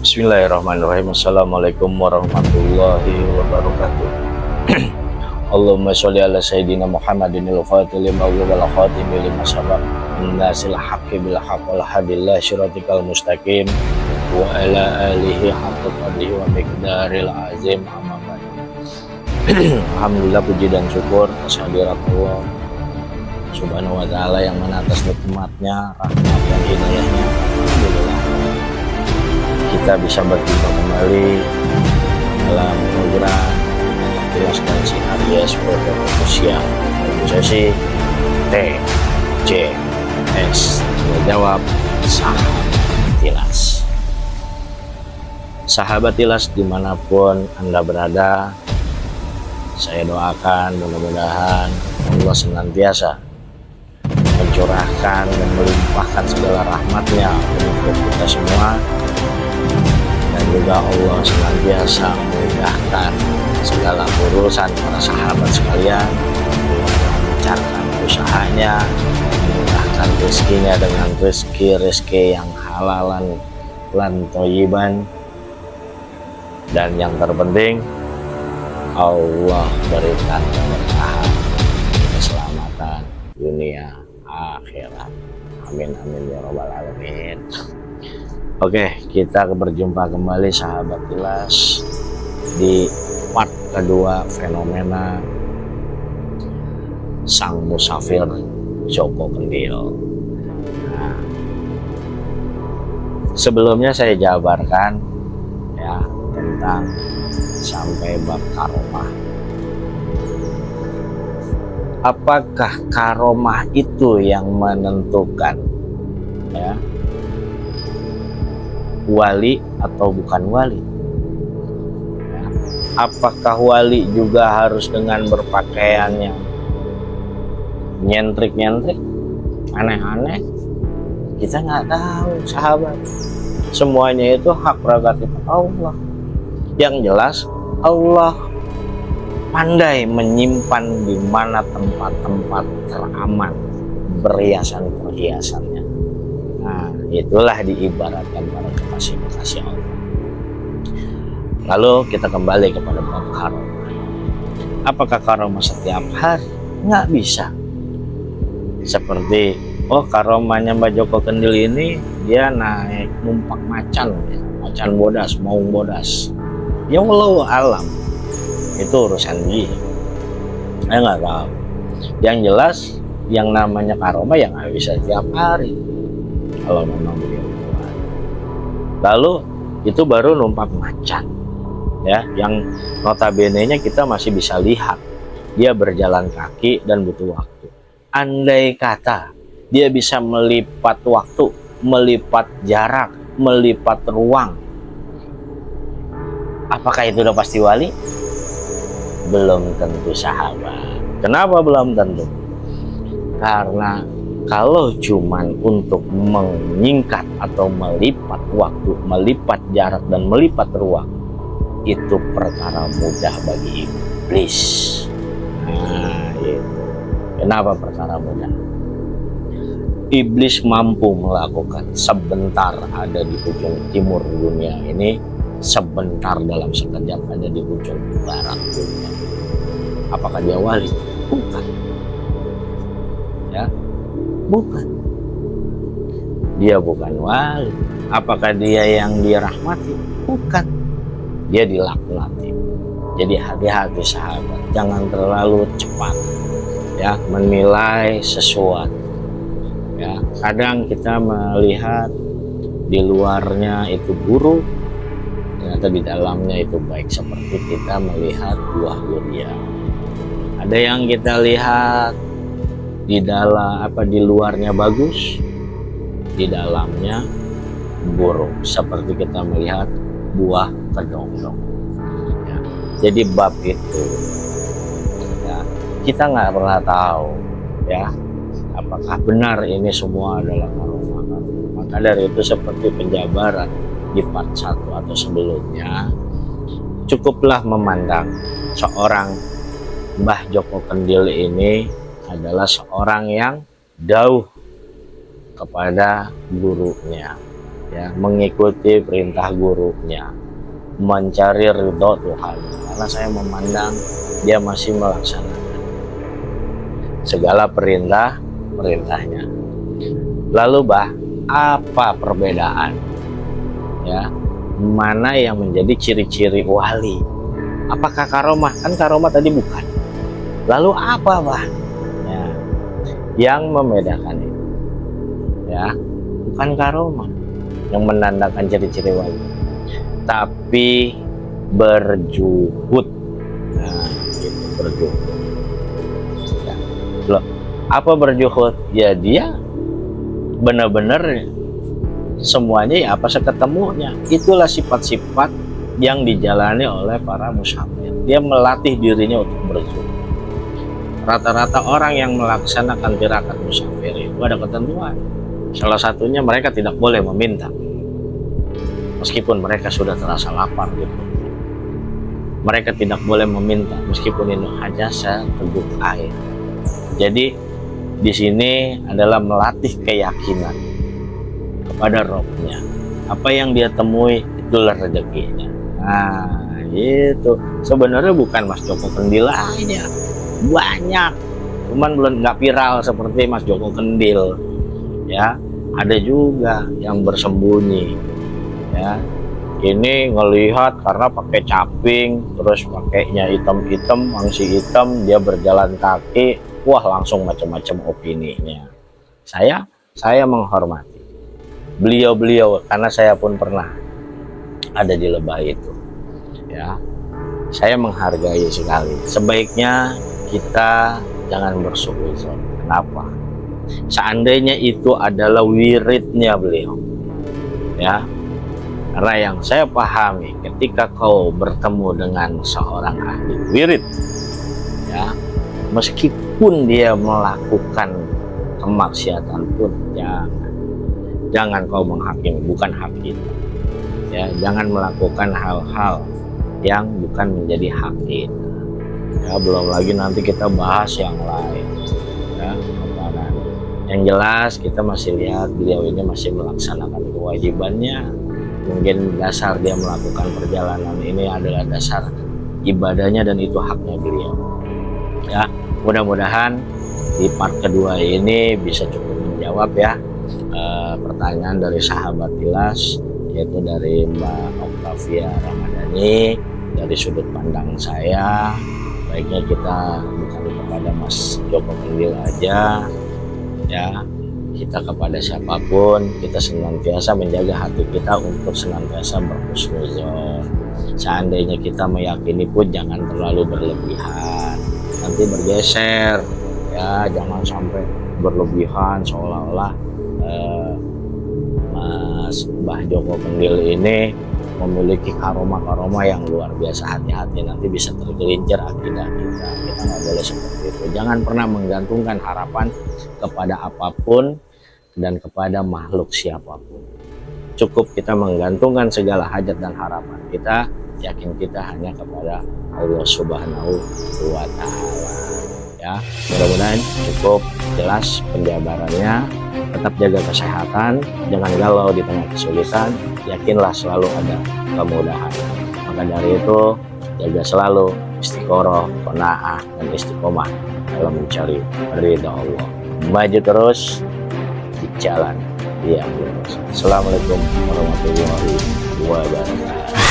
Bismillahirrahmanirrahim. Assalamualaikum warahmatullahi wabarakatuh. Allahumma sholli ala sayyidina Muhammadin al-fatih lima wal khatim lima sabaq nasil haqqi bil haqq wal hadillah syiratikal mustaqim wa ala alihi haqqa qadrihi wa miqdaril azim. Amma ba'd. Alhamdulillah, puji dan syukur kehadirat Allah Subhanahu wa ta'ala yang mana atas nikmatnya, rahmat dan hidayahnya, alhamdulillah kita bisa berjumpa kembali dalam program Tilas dan Sinar Yes Program Siang sesi TJS Jawab Sahabat Tilas. Sahabat Tilas dimanapun Anda berada, saya doakan mudah-mudahan Allah senantiasa mencurahkan dan melimpahkan segala rahmatnya untuk kita semua, dan juga Allah senantiasa memudahkan segala urusan para sahabat sekalian, melancarkan usahanya, memudahkan rezekinya dengan rezeki yang halalan lan thayyiban, dan yang terpenting Allah berikan keberkahan, keselamatan dunia akhirat. Amin amin ya robbal alamin. Oke, kita berjumpa kembali sahabat Tilas di part kedua fenomena sang musafir Joko Kendil. Nah, sebelumnya saya jabarkan ya tentang sampai bab karomah. Apakah karomah itu yang menentukan ya wali atau bukan wali? Ya. Apakah wali juga harus dengan berpakaian yang nyentrik-nyentrik, aneh-aneh? Kita nggak tahu sahabat. Semuanya itu hak prerogatif Allah. Yang jelas Allah pandai menyimpan di mana tempat-tempat teraman perhiasan-perhiasannya. Nah, itulah diibaratkan para kekasih-kekasih Allah. Lalu kita kembali kepada bab karomah. Apakah karomah setiap hari? Nggak bisa. Seperti, karomahnya Mbak Joko Kendil ini dia naik numpak macan, ya. Macan bodas, maung bodas. Ya wallahu alam, itu urusan dia. Saya nggak tahu. Yang jelas, yang namanya karomah yang nggak bisa setiap hari. Kalau memang beliau kuat. Lalu itu baru numpak macan, ya, yang notabene-nya kita masih bisa lihat dia berjalan kaki dan butuh waktu. Andai kata dia bisa melipat waktu, melipat jarak, melipat ruang, apakah itu udah pasti wali? Belum tentu sahabat. Kenapa belum tentu? Karena kalau cuman untuk menyingkat atau melipat waktu, melipat jarak dan melipat ruang, itu perkara mudah bagi iblis. Nah, itu. Kenapa perkara mudah? Iblis mampu melakukan sebentar ada di ujung timur dunia ini, sebentar dalam sekejap ada di ujung barat dunia. Apakah dia wali? Bukan. Ya, bukan. Dia bukan wali. Apakah dia yang dirahmati? Bukan. Dia dilaknati. Jadi hati-hati sahabat, jangan terlalu cepat ya menilai sesuatu. Ya, kadang kita melihat di luarnya itu buruk, ternyata di dalamnya itu baik, seperti kita melihat buah durian. Ada yang kita lihat di luarnya bagus, di dalamnya buruk, seperti kita melihat buah kedondong. Ya, jadi bab itu ya, kita nggak pernah tahu ya apakah benar ini semua adalah karomah. Maka dari itu, seperti penjabaran di part 1 atau sebelumnya, cukuplah memandang seorang Mbah Joko Kendil ini adalah seorang yang jauh kepada gurunya, ya, mengikuti perintah gurunya, mencari ridho Tuhan, karena saya memandang dia masih melaksanakan segala perintahnya. Lalu apa perbedaan, ya, mana yang menjadi ciri-ciri wali? Apakah karomah? Kan karomah tadi bukan. Lalu apa ya, yang membedakan itu? Ya, bukan karomah yang menandakan ciri-ciri wali, tapi berjuhud. Nah, itu berjuhud. Ya. Loh, apa berjuhud? Ya dia benar-benar semuanya ya apa seketemunya. Itulah sifat-sifat yang dijalani oleh para musafir. Dia melatih dirinya untuk berjuhud. Rata-rata orang yang melaksanakan tirakat musafir itu ada ketentuan. Salah satunya mereka tidak boleh meminta, meskipun mereka sudah terasa lapar gitu. Mereka tidak boleh meminta meskipun ini hanya seteguk air. Jadi di sini adalah melatih keyakinan kepada Robnya. Apa yang dia temui itulah rezekinya. Nah, itu sebenarnya bukan Mas Joko Kendil aja, banyak, cuman belum nggak viral seperti Mas Joko Kendil. Ya, ada juga yang bersembunyi. Ya, ini ngelihat karena pakai caping, terus pakainya hitam-hitam, mangsi hitam, dia berjalan kaki, wah langsung macam-macam opininya. Saya menghormati beliau-beliau karena saya pun pernah ada di lebah itu. Ya, saya menghargai sekali. Sebaiknya kita jangan bersuuzon. Kenapa? Seandainya itu adalah wiridnya beliau, ya, karena yang saya pahami ketika kau bertemu dengan seorang ahli wirid, ya, meskipun dia melakukan kemaksiatan pun jangan kau menghakimi, bukan hak kita, ya, jangan melakukan hal-hal yang bukan menjadi hak kita, ya, belum lagi nanti kita bahas yang lain, ya. Yang jelas kita masih lihat beliau ini masih melaksanakan kewajibannya. Mungkin dasar dia melakukan perjalanan ini adalah dasar ibadahnya dan itu haknya beliau. Ya, mudah-mudahan di part kedua ini bisa cukup menjawab ya pertanyaan dari sahabat Tilas, yaitu dari Mbak Octavia Ramadhani. Dari sudut pandang saya, baiknya kita bukan kepada Mas Joko Kendil aja, ya, kita kepada siapapun kita senantiasa menjaga hati kita untuk senantiasa berhusnuzon. Seandainya kita meyakini pun jangan terlalu berlebihan, nanti bergeser, ya, jangan sampai berlebihan seolah-olah Mas Mbah Joko Kendil ini memiliki karomah-karomah yang luar biasa. Hati-hati, nanti bisa tergelincir akidah kita. Kita nggak boleh seperti itu. Jangan pernah menggantungkan harapan kepada apapun dan kepada makhluk siapapun. Cukup kita menggantungkan segala hajat dan harapan kita, yakin kita hanya kepada Allah Subhanahu wa Ta'ala. Ya, mudah-mudahan cukup jelas penjabarannya. Tetap jaga kesehatan, jangan galau di tengah kesulitan, yakinlah selalu ada kemudahan. Maka dari itu, jaga selalu istiqoroh, qanaah, dan istiqomah dalam mencari ridha Allah. Maju terus di jalan yang lurus. Assalamualaikum warahmatullahi wabarakatuh.